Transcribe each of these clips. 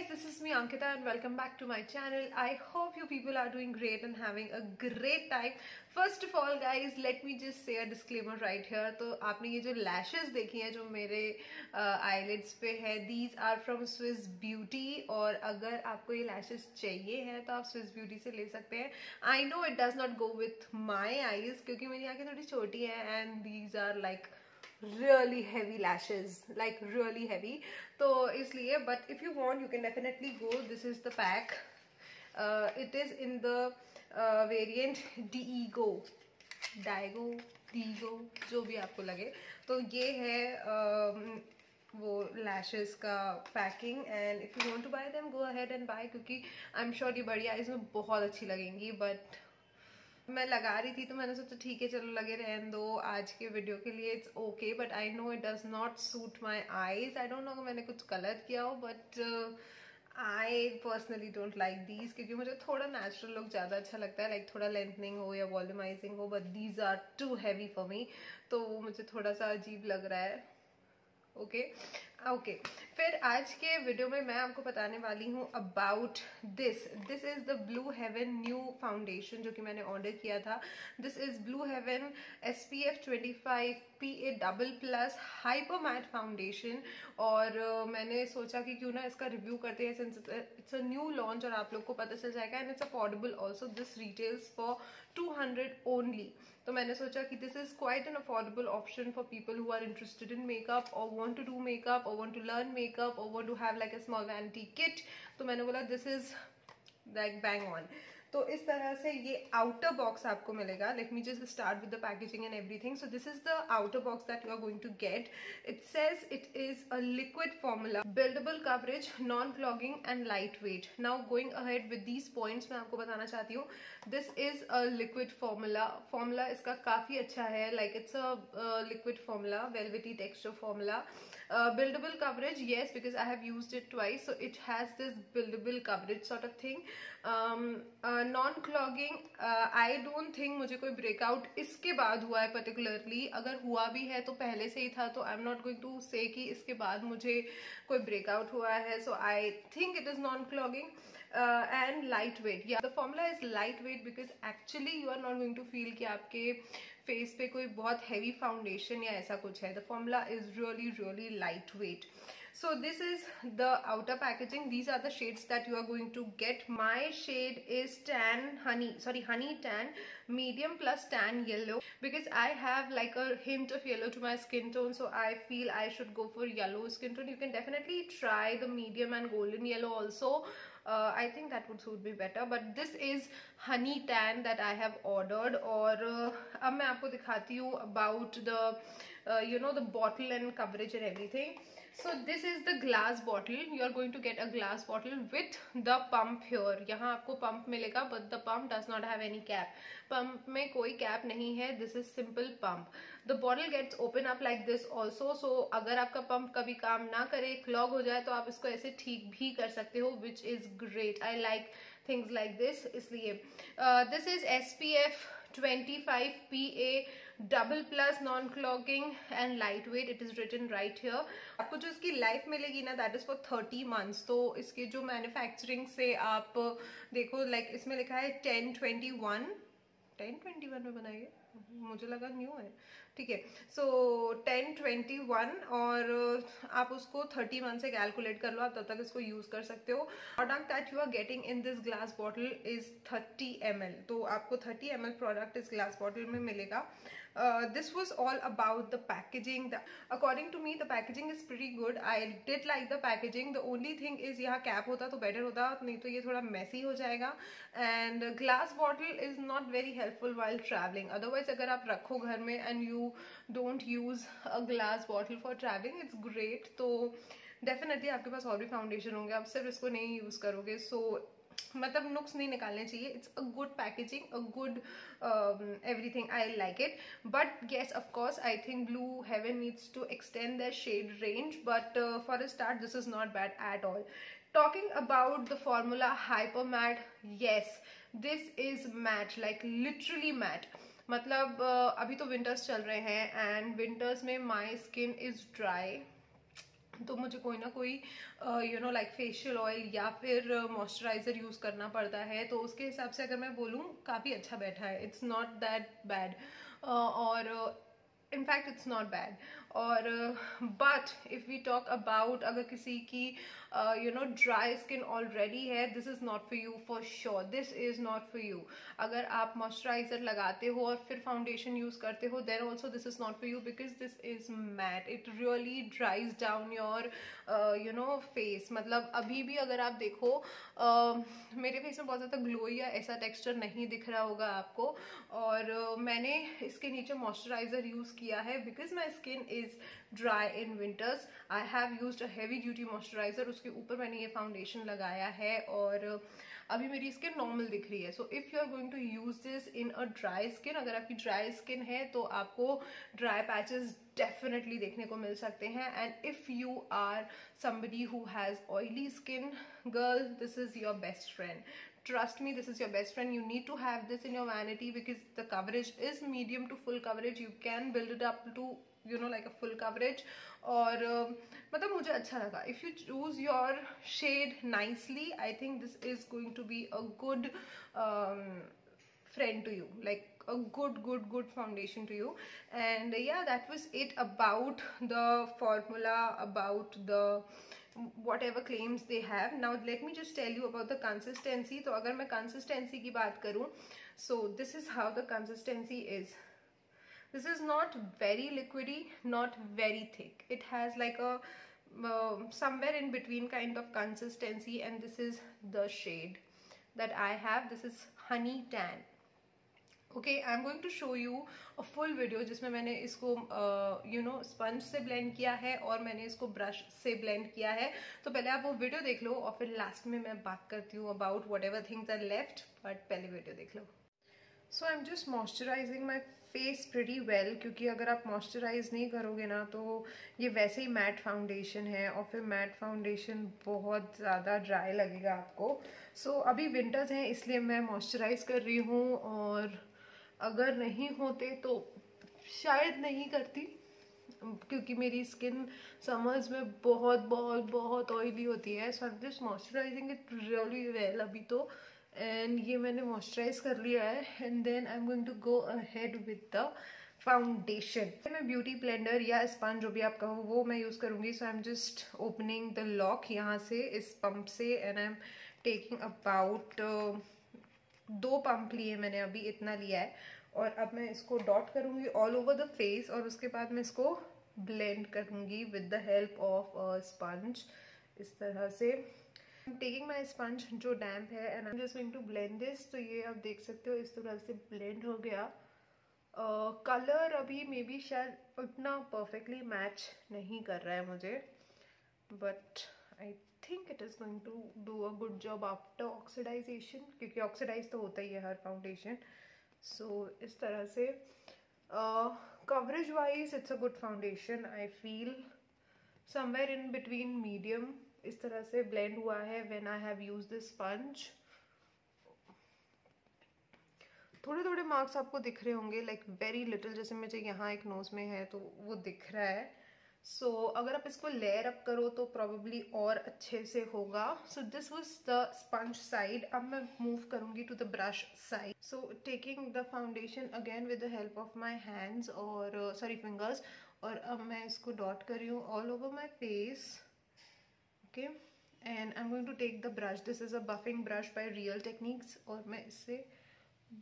guys, this is me Ankita and welcome back to my channel. I hope you people are doing great and having a great time. First of all guys, let me just say a disclaimer right here. तो आपने ये जो lashes देखी हैं जो मेरे eyelids पे है, these are from Swiss Beauty और अगर आपको ये lashes चाहिए हैं तो आप Swiss Beauty से ले सकते हैं. I know it does not go with my eyes क्योंकि मेरी आंखें थोड़ी छोटी हैं and these are like really heavy lashes, like really heavy. तो इसलिए but if you want you can definitely go. This is the pack. It is in the variant Diego, जो भी आपको लगे. तो ये है वो lashes का packing and if you want to buy them go ahead and buy क्योंकि I'm sure ये बड़ी eyes में बहुत अच्छी लगेंगी. But मैं लगा रही थी तो मैंने सोचा ठीक है चलो लगे रहने दो आज के वीडियो के लिए. It's okay but I know it does not suit my eyes. I don't no मैंने कुछ कलर किया हो but I personally don't like these क्योंकि मुझे थोड़ा नेचुरल लुक ज़्यादा अच्छा लगता है. लाइक थोड़ा लेंथनिंग हो या वॉल्यूमाइजिंग हो but these are too heavy for me. तो मुझे थोड़ा सा अजीब लग रहा है. ओके फिर आज के वीडियो में मैं आपको बताने वाली हूँ about this is the Blue Heaven new foundation जो कि मैंने ऑर्डर किया था. This is Blue Heaven SPF 25 PA double+ hyper matte foundation और मैंने सोचा कि क्यों ना इसका रिव्यू करते हैं since it's a new launch और आप लोग को पता चल जाएगा. And it's affordable also. This retails for 200 only. तो मैंने सोचा कि this is quite an affordable option for people who are interested in makeup और वांट टू डू मेकअप और वांट टू लर्न मेकअप और want to have like a small vanity kit. तो मैंने बोला this is like bang on. तो इस तरह से ये आउटर बॉक्स आपको मिलेगा. Let me just start with the packaging and everything. So this is the outer box that you are going to get. It says it is a liquid formula, buildable coverage, non clogging and light weight. Now going ahead with these points मैं आपको बताना चाहती हूँ. This is a liquid formula इसका काफी अच्छा है. Like it's a liquid formula, velvety texture formula. Buildable coverage, yes, because I have used it twice, so it has this buildable coverage sort of thing. Non-clogging, I don't think मुझे कोई breakout इसके बाद हुआ है particularly. अगर हुआ भी है तो पहले से ही था तो I'm not going to say कि इसके बाद मुझे कोई breakout हुआ है. So I think it is non-clogging. And lightweight. Yeah, the formula is lightweight because actually you are not going to feel कि आपके फेस पे कोई बहुत हैवी फाउंडेशन या ऐसा कुछ है. The formula is really light weight. So this is the outer packaging. These are the shades that you are going to get. My shade is honey tan medium plus tan yellow because I have like a hint of yellow to my skin tone, so I feel I should go for yellow skin tone. You can definitely try the medium and golden yellow also. I think that would suit me better, but this is honey tan that I have ordered. और अब मैं आपको दिखाती हूँ about the the bottle and coverage and everything. So this is the glass bottle. You are going to get a glass bottle with the pump here. यहाँ आपको pump मिलेगा but the pump does not have any cap. Pump में कोई cap नहीं है. This is simple pump. The bottle gets open up like this also. So अगर आपका pump कभी काम ना करे, clog हो जाए तो आप इसको ऐसे ठीक भी कर सकते हो, which is great. I like things like this. इसलिए this is SPF 25 PA double+ non clogging and light weight. It is written right here. आपको जो इसकी लाइफ मिलेगी ना दैट इज फॉर 30 मंथ्स. तो इसके जो मैन्युफैक्चरिंग से आप देखो लाइक इसमें लिखा है 1021 में बनाई है. मुझे लगा न्यू है. ठीक है. सो 1021 और आप उसको 30 मंथ से कैलकुलेट कर लो. आप तब तक इसको यूज कर सकते हो. Product that you are getting in this glass bottle is 30 ml. तो आपको 30 ml प्रोडक्ट इस ग्लास बॉटल में मिलेगा. This was all about the packaging. According to me the packaging is pretty good. I did like the packaging. The only thing is यहाँ cap होता तो better होता, नहीं तो ये थोड़ा मेसी हो जाएगा. And glass bottle is not very helpful while traveling. Otherwise अगर आप रखो घर में and you don't use a glass bottle for traveling, it's great. तो definitely आपके पास और भी फाउंडेशन होंगे, आप सिर्फ इसको नहीं यूज करोगे. So मतलब नुक्स नहीं निकालने चाहिए. It's a good packaging, a good everything. I like it. But yes of course I think Blue haven needs to extend their shade range. But for a start this is not bad at all. Talking about the formula hyper matte, yes, this is matte, like literally matte. मतलब अभी तो winters चल रहे हैं and winters में my skin is dry. तो मुझे कोई ना कोई लाइक फेशियल ऑयल या फिर मॉइस्चराइजर यूज़ करना पड़ता है। तो उसके हिसाब से अगर मैं बोलूँ काफ़ी अच्छा बैठा है, इट्स नॉट दैट बैड। और इनफैक्ट इट्स नॉट बैड। और but if we talk about अगर किसी की ड्राई स्किन ऑलरेडी है, this is not for you for sure, this is not for you. अगर आप मॉइस्चराइजर लगाते हो और फिर फाउंडेशन यूज़ करते हो, then also this is not for you, because this is matte, it really dries down your face. मतलब अभी भी अगर आप देखो मेरे फेस में बहुत ज़्यादा ग्लो या ऐसा टेक्सचर नहीं दिख रहा होगा आपको। और मैंने इसके नीचे मॉइस्चराइजर यूज़ किया है because my skin is dry in winters. I have used a heavy duty moisturiser, उसके ऊपर मैंने ये फाउंडेशन लगाया है और अभी मेरी स्किन नॉर्मल दिख रही है। So if you are going to use this in a dry skin, अगर आपकी ड्राई स्किन है तो आपको ड्राई पैचेस डेफिनेटली देखने को मिल सकते हैं। And if you are somebody who has oily skin, girl, this is your best friend. Trust me, this is your best friend. You need to have this in your vanity because the coverage is medium to full coverage. You can build it up to like a full coverage. और मतलब मुझे अच्छा लगा. If you choose your shade nicely, I think this is going to be a good friend to you, like a good foundation to you. And yeah, that was it about the formula, about the whatever claims they have. Now let me just tell you about the consistency. तो अगर मैं consistency की बात करूँ, so this is how the consistency is. This is not very liquidy, not very thick. It has like a somewhere in between kind of consistency, and this is the shade that I have. This is honey tan. Okay, I am going to show you a full video जिसमें मैंने इसको sponge से blend किया है और मैंने इसको brush से ब्लेंड किया है। तो पहले आप वो वीडियो देख लो और फिर लास्ट में मैं बात करती हूँ about whatever things are left, but पहले वीडियो देख लो। So I am just moisturising my face pretty well, क्योंकि अगर आप मॉइस्चराइज नहीं करोगे ना तो ये वैसे ही मैट फाउंडेशन है और फिर मैट फाउंडेशन बहुत ज़्यादा ड्राई लगेगा आपको। सो अभी विंटर्स हैं इसलिए मैं मॉइस्चराइज कर रही हूँ, और अगर नहीं होते तो शायद नहीं करती, क्योंकि मेरी स्किन समर्स में बहुत बहुत बहुत ऑयली होती है। So I am just moisturising it really well अभी तो। एंड ये मैंने मॉइस्चराइज कर लिया है, and then I am going to go ahead with the foundation. मैं ब्यूटी ब्लेंडर या स्पंज जो भी आप कहो वो मैं यूज़ करूँगी। So I am just opening the lock यहाँ से इस पंप से, and I am taking about 2 pump लिए मैंने, अभी इतना लिया है। और अब मैं इसको डॉट करूँगी ऑल ओवर द फेस, और उसके बाद मैं इसको ब्लेंड करूँगी with the help of a sponge इस तरह से। टेकिंग माई स्पंज जो डैम्प है, and I am just going to blend this. तो ये आप देख सकते हो इस तरह से ब्लेंड हो गया। कलर अभी मे बी शायद उतना परफेक्टली मैच नहीं कर रहा है मुझे, but I think it is going to do a good job after oxidisation, क्योंकि ऑक्सीडाइज तो होता ही है हर फाउंडेशन। सो इस तरह से coverage wise it's a good foundation. I feel somewhere in between medium इस तरह से ब्लेंड हुआ है when I have used this sponge. थोड़े थोड़े मार्क्स आपको दिख रहे होंगे, लाइक वेरी लिटिल, जैसे मुझे यहाँ एक नोज में है तो वो दिख रहा है। सो अगर आप इसको लेयर अप करो तो प्रॉबेबली और अच्छे से होगा। So this was the sponge side. अब मैं मूव करूंगी to the brush side. So taking the foundation again with the help of my hands और सॉरी फिंगर्स, और अब मैं इसको डॉट कर रही हूँ all over my face. Okay, and I am going to take the brush, this is a buffing brush by Real Techniques, और मैं इससे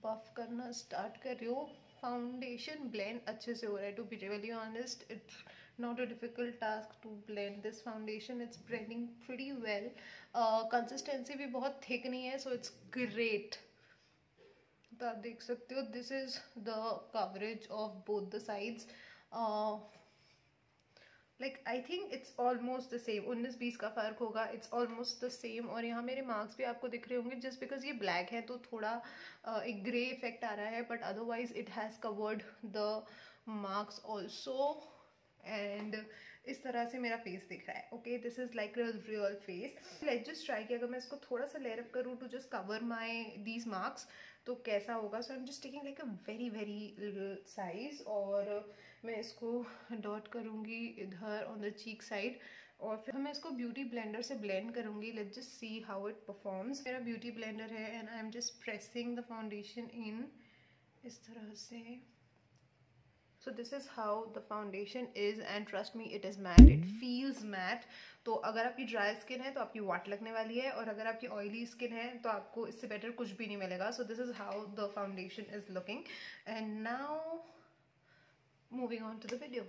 बफ करना स्टार्ट कर रही हूँ। फाउंडेशन ब्लेंड अच्छे से हो रहा है, to be really honest it's not a difficult task to blend this foundation. It's blending pretty well. Consistency भी बहुत thick नहीं है, so it's great. तो आप देख सकते हो this is the coverage of both the sides. Like I think it's almost the same. 19-20 का फर्क होगा, it's almost the same. और यहाँ मेरे मार्क्स भी आपको दिख रहे होंगे, just because ये black है तो थोड़ा एक ग्रे इफेक्ट आ रहा है, but otherwise it has covered the marks also. And इस तरह से मेरा फेस दिख रहा है। Okay, this is like real face. Let's just try कि अगर मैं इसको थोड़ा सा लेयर अप करूँ to just cover my these marks तो कैसा होगा। So I am just taking like a very very little size, और मैं इसको डॉट करूँगी इधर ऑन द चीक साइड, और फिर मैं इसको ब्यूटी ब्लेंडर से ब्लेंड करूँगी. Let's just see how it performs. मेरा ब्यूटी ब्लेंडर है and I am just pressing the foundation इन इस तरह से. So this is how the foundation is and trust me it is matte, it feels matte. तो अगर आपकी dry skin है तो आपकी वाट लगने वाली है, और अगर आपकी ऑयली स्किन है तो आपको इससे बेटर कुछ भी नहीं मिलेगा. So this is how the foundation is looking. And now moving on to the video.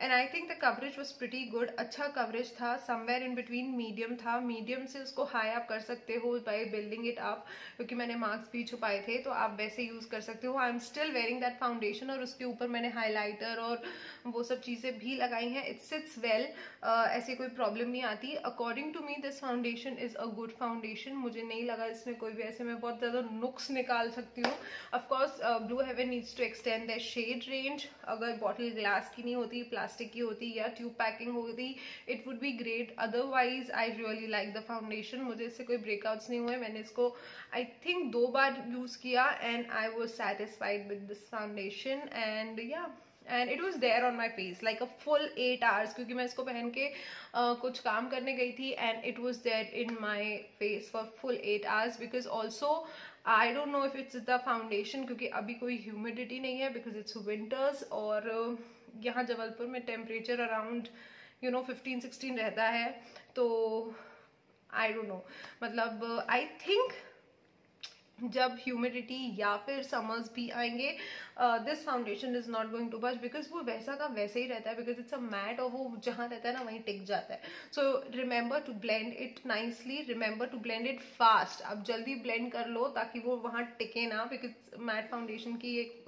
And I think the coverage was pretty good. अच्छा कवरेज था, समवेयर इन बिटवीन मीडियम था. मीडियम से उसको हाई आप कर सकते हो बाय बिल्डिंग इट अप, क्योंकि मैंने मार्क्स भी छुपाए थे तो आप वैसे यूज कर सकते हो. I am still wearing that foundation और उसके ऊपर मैंने हाईलाइटर और वो सब चीजें भी लगाई हैं. इट सिट्स वेल, ऐसी कोई प्रॉब्लम नहीं आती. According to me this foundation is a good foundation. मुझे नहीं लगा इसमें कोई भी ऐसे मैं बहुत ज्यादा नुक्स निकाल सकती हूँ. Of course blue haven needs to extend the shade range. अगर बॉटल ग्लास की नहीं होती, प्लास्टिक की होती या ट्यूब पैकिंग होती, it would be great. Otherwise I really like the foundation. मुझे इससे कोई ब्रेकआउट्स नहीं हुए. मैंने इसको आई थिंक 2 बार यूज किया and I was satisfied with this foundation. And या and it was there on my face like a full 8 hours, क्योंकि मैं इसको पहन के कुछ काम करने गई थी and it was there in my face for full 8 hours. Because also I don't know if it's the foundation, क्योंकि अभी कोई ह्यूमिडिटी नहीं है बिकॉज इट्स विंटर्स. और यहाँ जबलपुर में टेम्परेचर अराउंड 15-16 रहता है. तो आई डोंट नो, मतलब आई थिंक जब ह्यूमिडिटी या फिर समर्स भी आएंगे this foundation is not going to budge, because वो वैसा का वैसे ही रहता है. बिकॉज इट्स अ मैट और वो जहाँ रहता है ना वहीं टिक जाता है. So remember to blend it nicely, remember to blend it fast. आप जल्दी ब्लेंड कर लो ताकि वो वहाँ टिके ना. बिकॉज मैट फाउंडेशन की एक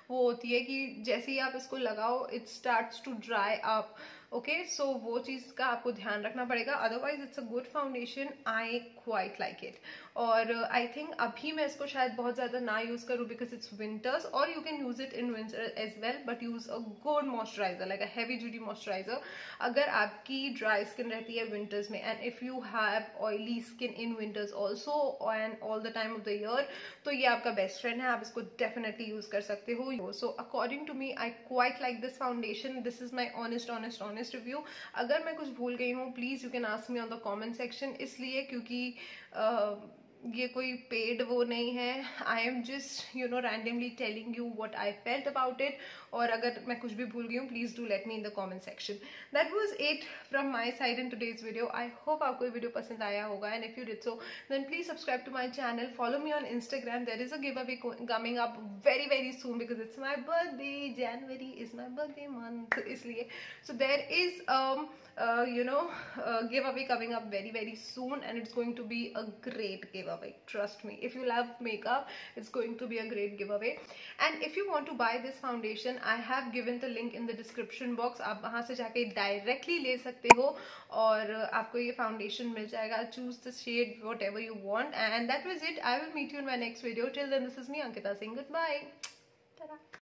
वो होती है कि जैसे ही आप इसको लगाओ it starts to dry up. Okay, so वो चीज़ का आपको ध्यान रखना पड़ेगा. Otherwise it's a good foundation. I quite like it. और आई थिंक अभी मैं इसको शायद बहुत ज़्यादा ना यूज़ करूँ बिकॉज इट्स विंटर्स, और you can use it in winter as well, but use a good moisturiser like a heavy duty moisturiser. अगर आपकी ड्राई स्किन रहती है विंटर्स में and if you have oily skin in winters also and all the time of the year, तो ये आपका best friend है. आप इसको डेफिनेटली यूज़ कर सकते हो. So according to me I quite like this foundation. This is my honest review. अगर मैं कुछ भूल गई हूँ please you can ask me on the comment section, इसलिए क्योंकि ये कोई पेड वो नहीं है. I am just randomly telling you what I felt about it. और अगर मैं कुछ भी भूल गई हूँ please do let me in the comment section. That was it from my side in today's video. I hope आपको ये वीडियो पसंद आया होगा and if you did so then please subscribe to my channel, follow me on Instagram. There is a give away coming up very soon because it's my birthday. January is my birthday month, इसलिए so there is giveaway coming up very soon and it's going to be a great giveaway. Trust me, if you love makeup it's going to be a great giveaway. And if you want to buy this foundation I have given the link in the description box. आप वहाँ से जाके directly ले सकते हो और आपको ये foundation मिल जाएगा. Choose the shade whatever you want and that was it. I will meet you in my next video. Till then this is me Ankita saying goodbye. Ta-da.